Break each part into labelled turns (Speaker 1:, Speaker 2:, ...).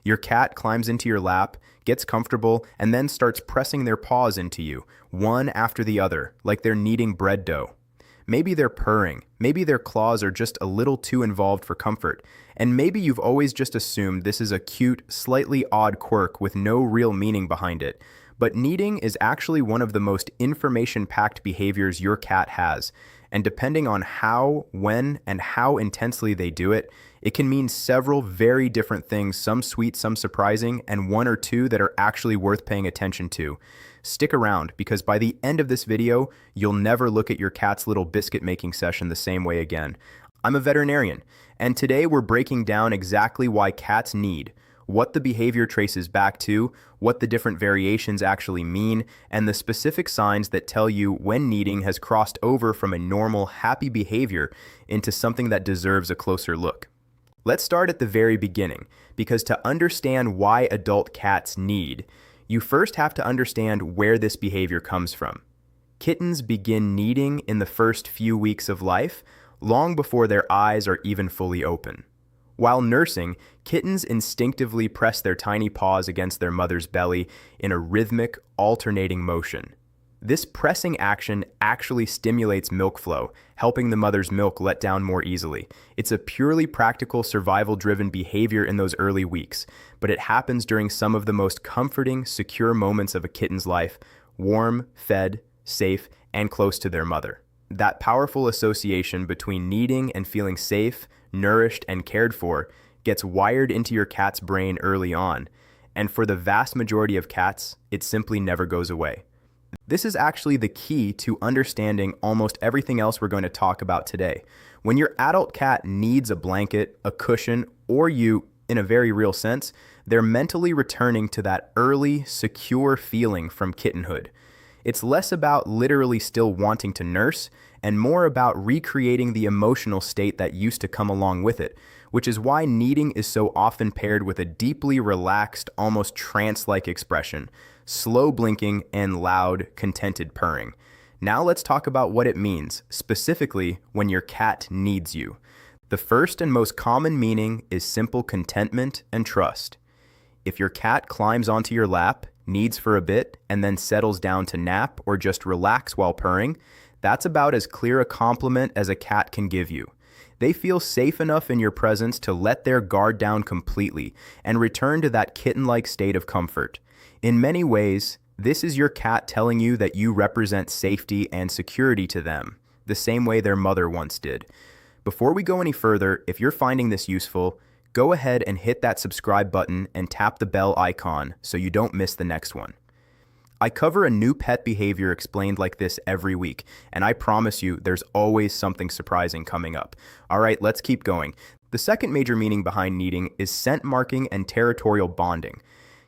Speaker 1: Your cat climbs into your lap, gets comfortable, and then starts pressing their paws into you, one after the other, like they're kneading bread dough. Maybe they're purring, maybe their claws are just a little too involved for comfort, and maybe you've always just assumed this is a cute, slightly odd quirk with no real meaning behind it. But kneading is actually one of the most information-packed behaviors your cat has, and depending on how, when, and how intensely they do it, it can mean several very different things, some sweet, some surprising, and one or two that are actually worth paying attention to. Stick around, because by the end of this video, you'll never look at your cat's little biscuit making session the same way again. I'm a veterinarian, and today we're breaking down exactly why cats knead, what the behavior traces back to, what the different variations actually mean, and the specific signs that tell you when kneading has crossed over from a normal, happy behavior into something that deserves a closer look. Let's start at the very beginning, because to understand why adult cats knead, you first have to understand where this behavior comes from. Kittens begin kneading in the first few weeks of life, long before their eyes are even fully open. While nursing, kittens instinctively press their tiny paws against their mother's belly in a rhythmic, alternating motion. This pressing action actually stimulates milk flow, helping the mother's milk let down more easily. It's a purely practical, survival-driven behavior in those early weeks, but it happens during some of the most comforting, secure moments of a kitten's life: warm, fed, safe, and close to their mother. That powerful association between kneading and feeling safe, nourished, and cared for gets wired into your cat's brain early on, and for the vast majority of cats, it simply never goes away. This is actually the key to understanding almost everything else we're going to talk about today. When your adult cat needs a blanket, a cushion, or you, in a very real sense, they're mentally returning to that early, secure feeling from kittenhood. It's less about literally still wanting to nurse and more about recreating the emotional state that used to come along with it, which is why kneading is so often paired with a deeply relaxed, almost trance-like expression, slow blinking, and loud, contented purring. Now let's talk about what it means, specifically when your cat needs you. The first and most common meaning is simple contentment and trust. If your cat climbs onto your lap, kneads for a bit, and then settles down to nap or just relax while purring, that's about as clear a compliment as a cat can give you. They feel safe enough in your presence to let their guard down completely and return to that kitten-like state of comfort. In many ways, this is your cat telling you that you represent safety and security to them, the same way their mother once did. Before we go any further, if you're finding this useful, go ahead and hit that subscribe button and tap the bell icon so you don't miss the next one. I cover a new pet behavior explained like this every week, and I promise you there's always something surprising coming up. All right, let's keep going. The second major meaning behind kneading is scent marking and territorial bonding.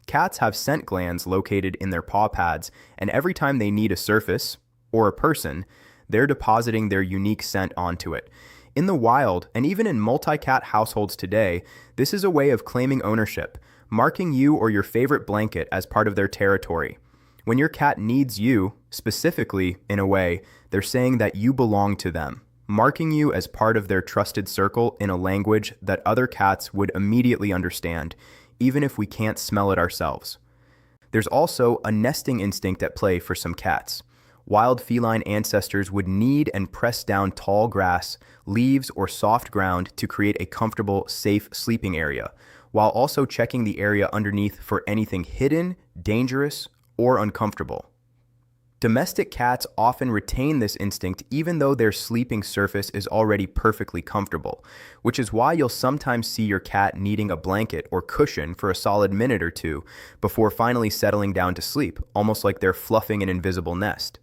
Speaker 1: Cats have scent glands located in their paw pads, and every time they knead a surface, or a person, they're depositing their unique scent onto it. In the wild, and even in multi-cat households today, this is a way of claiming ownership, marking you or your favorite blanket as part of their territory. When your cat needs you, specifically, in a way, they're saying that you belong to them, marking you as part of their trusted circle in a language that other cats would immediately understand, even if we can't smell it ourselves. There's also a nesting instinct at play for some cats. Wild feline ancestors would knead and press down tall grass, leaves, or soft ground to create a comfortable, safe sleeping area, while also checking the area underneath for anything hidden, dangerous, or uncomfortable. Domestic cats often retain this instinct even though their sleeping surface is already perfectly comfortable, which is why you'll sometimes see your cat needing a blanket or cushion for a solid minute or two before finally settling down to sleep, almost like they're fluffing an invisible nest.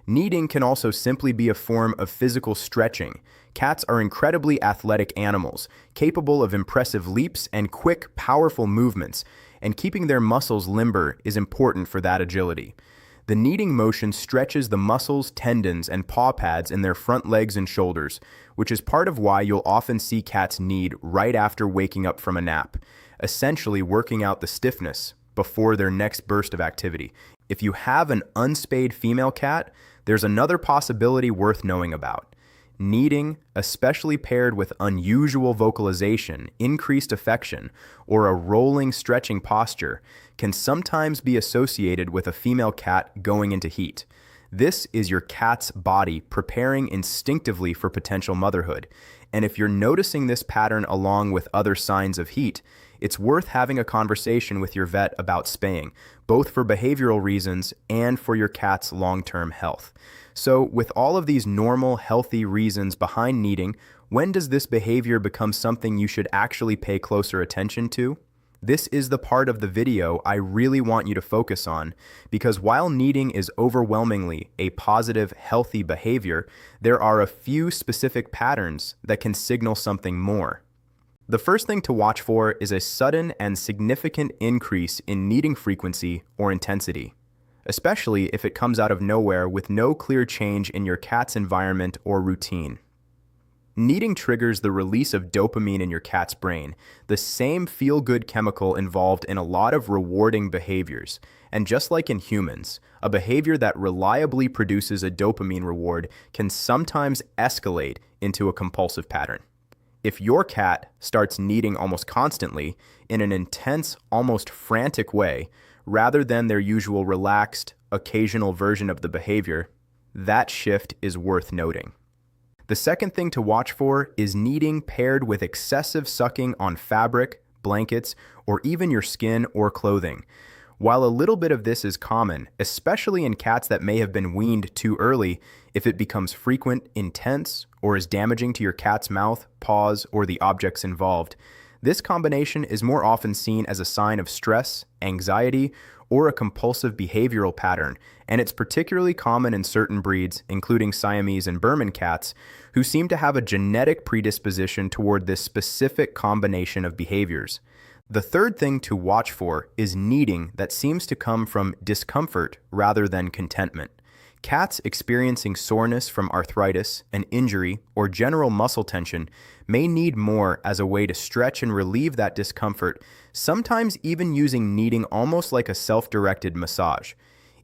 Speaker 1: Kneading can also simply be a form of physical stretching. Cats are incredibly athletic animals, capable of impressive leaps and quick, powerful movements, and keeping their muscles limber is important for that agility. The kneading motion stretches the muscles, tendons, and paw pads in their front legs and shoulders, which is part of why you'll often see cats knead right after waking up from a nap, essentially working out the stiffness before their next burst of activity. If you have an unspayed female cat, there's another possibility worth knowing about. Kneading, especially paired with unusual vocalization, increased affection, or a rolling, stretching posture, can sometimes be associated with a female cat going into heat. This is your cat's body preparing instinctively for potential motherhood. And if you're noticing this pattern along with other signs of heat, it's worth having a conversation with your vet about spaying, both for behavioral reasons and for your cat's long-term health. So, with all of these normal, healthy reasons behind kneading, when does this behavior become something you should actually pay closer attention to? This is the part of the video I really want you to focus on, because while kneading is overwhelmingly a positive, healthy behavior, there are a few specific patterns that can signal something more. The first thing to watch for is a sudden and significant increase in kneading frequency or intensity, especially if it comes out of nowhere with no clear change in your cat's environment or routine. Kneading triggers the release of dopamine in your cat's brain, the same feel-good chemical involved in a lot of rewarding behaviors. And just like in humans, a behavior that reliably produces a dopamine reward can sometimes escalate into a compulsive pattern. If your cat starts kneading almost constantly in an intense, almost frantic way, rather than their usual relaxed, occasional version of the behavior, that shift is worth noting. The second thing to watch for is kneading paired with excessive sucking on fabric, blankets, or even your skin or clothing. While a little bit of this is common, especially in cats that may have been weaned too early, if it becomes frequent, intense, or is damaging to your cat's mouth, paws, or the objects involved, this combination is more often seen as a sign of stress, anxiety, or a compulsive behavioral pattern, and it's particularly common in certain breeds, including Siamese and Burman cats, who seem to have a genetic predisposition toward this specific combination of behaviors. The third thing to watch for is kneading that seems to come from discomfort rather than contentment. Cats experiencing soreness from arthritis, an injury, or general muscle tension may need more as a way to stretch and relieve that discomfort, sometimes even using kneading almost like a self-directed massage.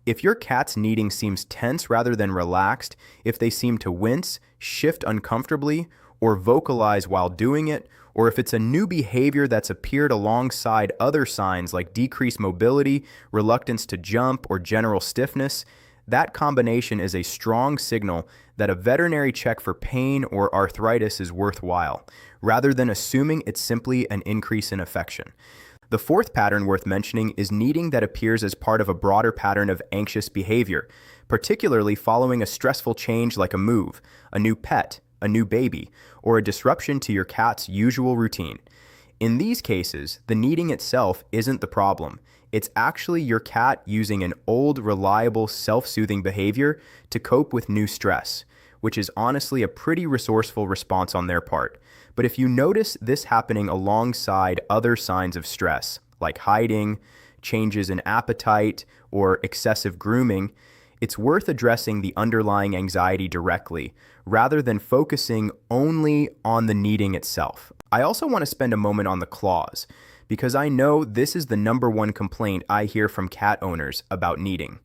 Speaker 1: If your cat's kneading seems tense rather than relaxed, if they seem to wince, shift uncomfortably, or vocalize while doing it, or if it's a new behavior that's appeared alongside other signs like decreased mobility, reluctance to jump, or general stiffness, that combination is a strong signal that a veterinary check for pain or arthritis is worthwhile, rather than assuming it's simply an increase in affection. The fourth pattern worth mentioning is kneading that appears as part of a broader pattern of anxious behavior, particularly following a stressful change like a move, a new pet, a new baby, or a disruption to your cat's usual routine. In these cases, the kneading itself isn't the problem. It's actually your cat using an old, reliable, self-soothing behavior to cope with new stress, which is honestly a pretty resourceful response on their part. But if you notice this happening alongside other signs of stress, like hiding, changes in appetite, or excessive grooming, it's worth addressing the underlying anxiety directly, rather than focusing only on the kneading itself. I also want to spend a moment on the claws, because I know this is the number one complaint I hear from cat owners about kneading.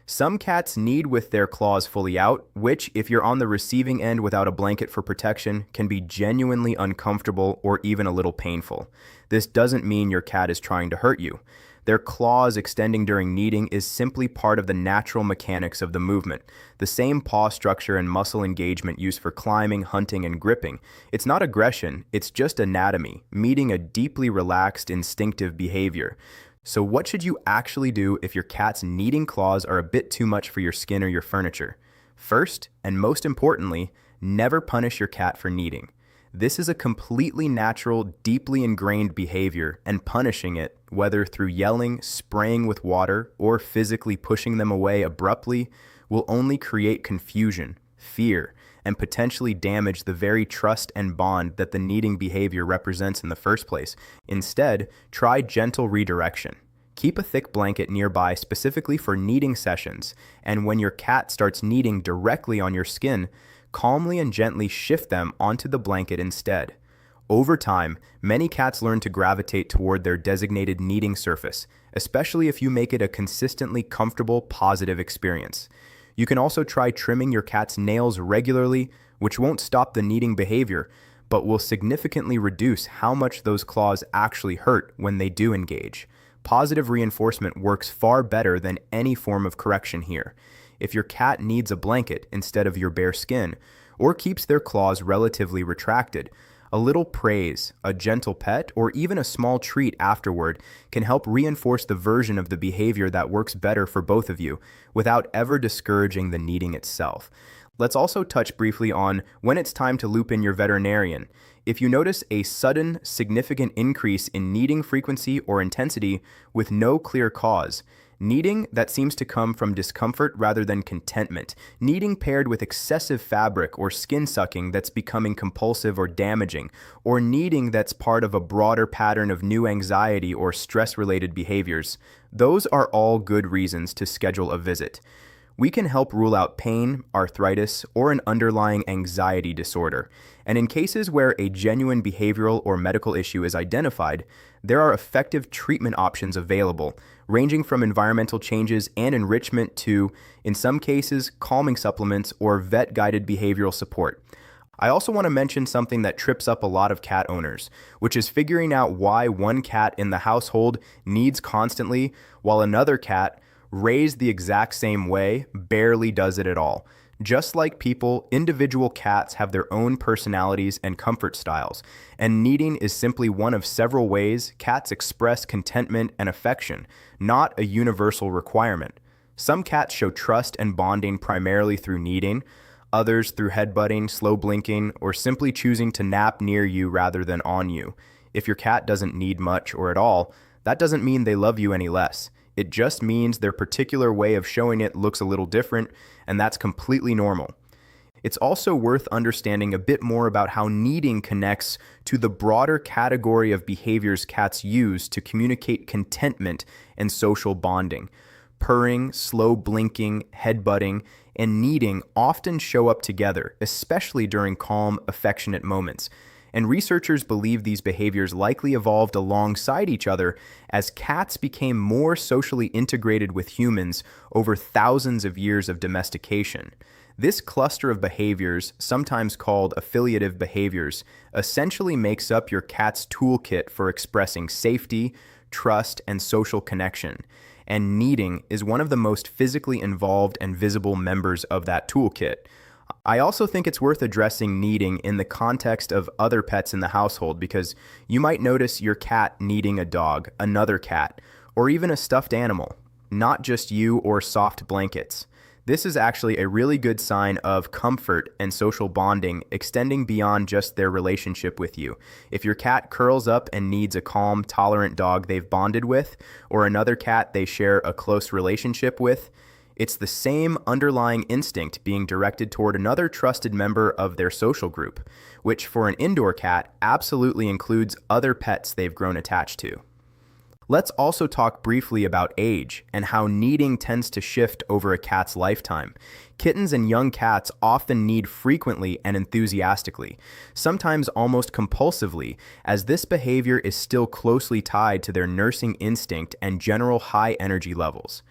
Speaker 1: Some cats knead with their claws fully out, which, if you're on the receiving end without a blanket for protection, can be genuinely uncomfortable or even a little painful. This doesn't mean your cat is trying to hurt you. Their claws extending during kneading is simply part of the natural mechanics of the movement, the same paw structure and muscle engagement used for climbing, hunting, and gripping. It's not aggression, it's just anatomy, meeting a deeply relaxed, instinctive behavior. So what should you actually do if your cat's kneading claws are a bit too much for your skin or your furniture? First, and most importantly, never punish your cat for kneading. This is a completely natural, deeply ingrained behavior, and punishing it, whether through yelling, spraying with water, or physically pushing them away abruptly, will only create confusion, fear, and potentially damage the very trust and bond that the kneading behavior represents in the first place. Instead, try gentle redirection. Keep a thick blanket nearby specifically for kneading sessions, and when your cat starts kneading directly on your skin, calmly and gently shift them onto the blanket instead. Over time, many cats learn to gravitate toward their designated kneading surface, especially if you make it a consistently comfortable, positive experience. You can also try trimming your cat's nails regularly, which won't stop the kneading behavior, but will significantly reduce how much those claws actually hurt when they do engage. Positive reinforcement works far better than any form of correction here. If your cat needs a blanket instead of your bare skin, or keeps their claws relatively retracted, a little praise, a gentle pet, or even a small treat afterward can help reinforce the version of the behavior that works better for both of you without ever discouraging the kneading itself. Let's also touch briefly on when it's time to loop in your veterinarian. If you notice a sudden, significant increase in kneading frequency or intensity with no clear cause, kneading that seems to come from discomfort rather than contentment, kneading paired with excessive fabric or skin sucking that's becoming compulsive or damaging, or kneading that's part of a broader pattern of new anxiety or stress-related behaviors, those are all good reasons to schedule a visit. We can help rule out pain, arthritis, or an underlying anxiety disorder. And in cases where a genuine behavioral or medical issue is identified, there are effective treatment options available, ranging from environmental changes and enrichment to, in some cases, calming supplements or vet-guided behavioral support. I also want to mention something that trips up a lot of cat owners, which is figuring out why one cat in the household needs constantly, while another cat, raised the exact same way, barely does it at all. Just like people, individual cats have their own personalities and comfort styles, and kneading is simply one of several ways cats express contentment and affection, not a universal requirement. Some cats show trust and bonding primarily through kneading, others through headbutting, slow blinking, or simply choosing to nap near you rather than on you. If your cat doesn't need much or at all, that doesn't mean they love you any less. It just means their particular way of showing it looks a little different, and that's completely normal. It's also worth understanding a bit more about how kneading connects to the broader category of behaviors cats use to communicate contentment and social bonding. Purring, slow blinking, headbutting, and kneading often show up together, especially during calm, affectionate moments. And researchers believe these behaviors likely evolved alongside each other as cats became more socially integrated with humans over thousands of years of domestication. This cluster of behaviors, sometimes called affiliative behaviors, essentially makes up your cat's toolkit for expressing safety, trust, and social connection. And kneading is one of the most physically involved and visible members of that toolkit. I also think it's worth addressing kneading in the context of other pets in the household because you might notice your cat kneading a dog, another cat, or even a stuffed animal, not just you or soft blankets. This is actually a really good sign of comfort and social bonding extending beyond just their relationship with you. If your cat curls up and needs a calm, tolerant dog they've bonded with, or another cat they share a close relationship with, it's the same underlying instinct being directed toward another trusted member of their social group, which for an indoor cat absolutely includes other pets they've grown attached to. Let's also talk briefly about age and how kneading tends to shift over a cat's lifetime. Kittens and young cats often knead frequently and enthusiastically, sometimes almost compulsively, as this behavior is still closely tied to their nursing instinct and general high energy levels.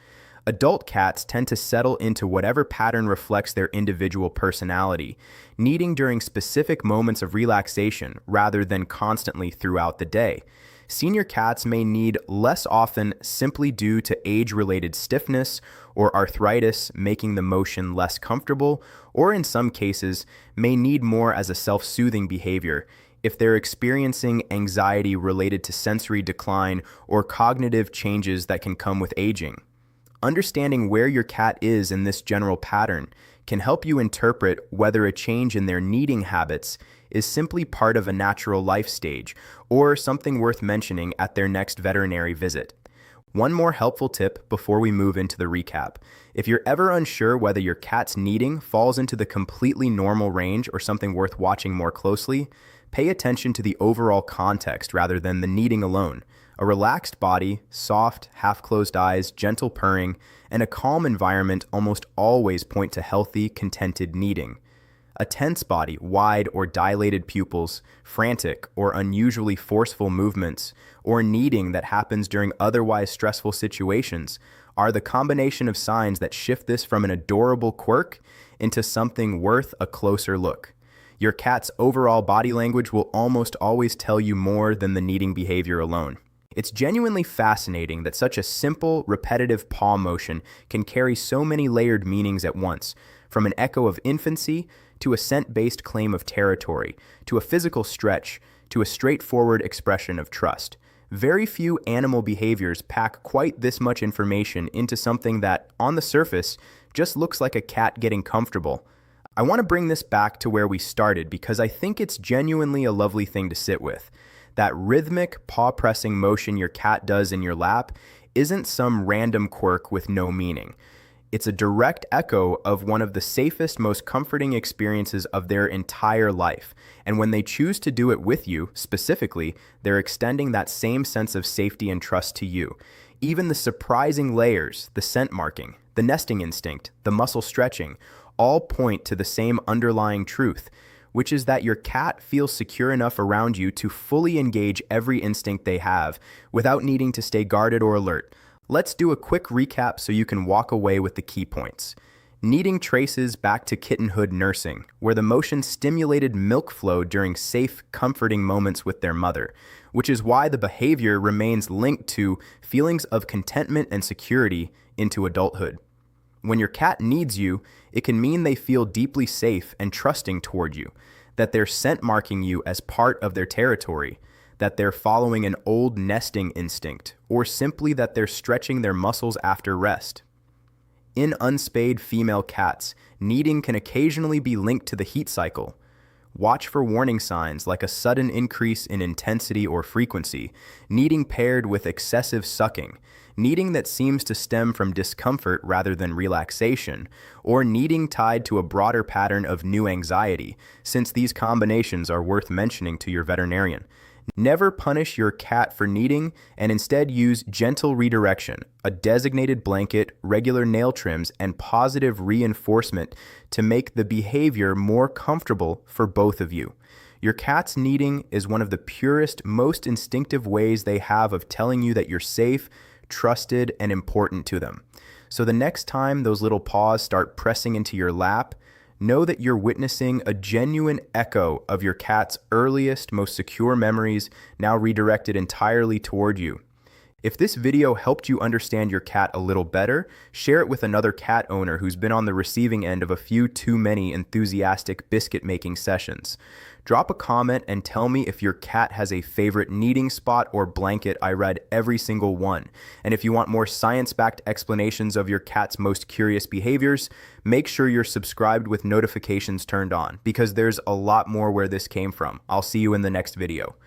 Speaker 1: Adult cats tend to settle into whatever pattern reflects their individual personality, kneading during specific moments of relaxation rather than constantly throughout the day. Senior cats may need less often simply due to age-related stiffness or arthritis making the motion less comfortable, or in some cases may need more as a self-soothing behavior if they're experiencing anxiety related to sensory decline or cognitive changes that can come with aging. Understanding where your cat is in this general pattern can help you interpret whether a change in their kneading habits is simply part of a natural life stage or something worth mentioning at their next veterinary visit. One more helpful tip before we move into the recap. If you're ever unsure whether your cat's kneading falls into the completely normal range or something worth watching more closely, pay attention to the overall context rather than the kneading alone. A relaxed body, soft, half-closed eyes, gentle purring, and a calm environment almost always point to healthy, contented kneading. A tense body, wide or dilated pupils, frantic or unusually forceful movements, or kneading that happens during otherwise stressful situations are the combination of signs that shift this from an adorable quirk into something worth a closer look. Your cat's overall body language will almost always tell you more than the kneading behavior alone. It's genuinely fascinating that such a simple, repetitive paw motion can carry so many layered meanings at once, from an echo of infancy to a scent-based claim of territory, to a physical stretch, to a straightforward expression of trust. Very few animal behaviors pack quite this much information into something that, on the surface, just looks like a cat getting comfortable. I want to bring this back to where we started because I think it's genuinely a lovely thing to sit with. That rhythmic, paw-pressing motion your cat does in your lap isn't some random quirk with no meaning. It's a direct echo of one of the safest, most comforting experiences of their entire life. And when they choose to do it with you, specifically, they're extending that same sense of safety and trust to you. Even the surprising layers, the scent marking, the nesting instinct, the muscle stretching, all point to the same underlying truth, which is that your cat feels secure enough around you to fully engage every instinct they have without needing to stay guarded or alert. Let's do a quick recap so you can walk away with the key points. Kneading traces back to kittenhood nursing, where the motion stimulated milk flow during safe, comforting moments with their mother, which is why the behavior remains linked to feelings of contentment and security into adulthood. When your cat needs you, it can mean they feel deeply safe and trusting toward you, that they're scent marking you as part of their territory, that they're following an old nesting instinct, or simply that they're stretching their muscles after rest. In unspayed female cats, kneading can occasionally be linked to the heat cycle. Watch for warning signs like a sudden increase in intensity or frequency, kneading paired with excessive sucking, kneading that seems to stem from discomfort rather than relaxation, or kneading tied to a broader pattern of new anxiety, since these combinations are worth mentioning to your veterinarian. Never punish your cat for kneading and instead use gentle redirection, a designated blanket, regular nail trims, and positive reinforcement to make the behavior more comfortable for both of you. Your cat's kneading is one of the purest, most instinctive ways they have of telling you that you're safe, trusted, and important to them. So the next time those little paws start pressing into your lap, know that you're witnessing a genuine echo of your cat's earliest, most secure memories now redirected entirely toward you. If this video helped you understand your cat a little better, share it with another cat owner who's been on the receiving end of a few too many enthusiastic biscuit-making sessions. Drop a comment and tell me if your cat has a favorite kneading spot or blanket. I read every single one. And if you want more science-backed explanations of your cat's most curious behaviors, make sure you're subscribed with notifications turned on, because there's a lot more where this came from. I'll see you in the next video.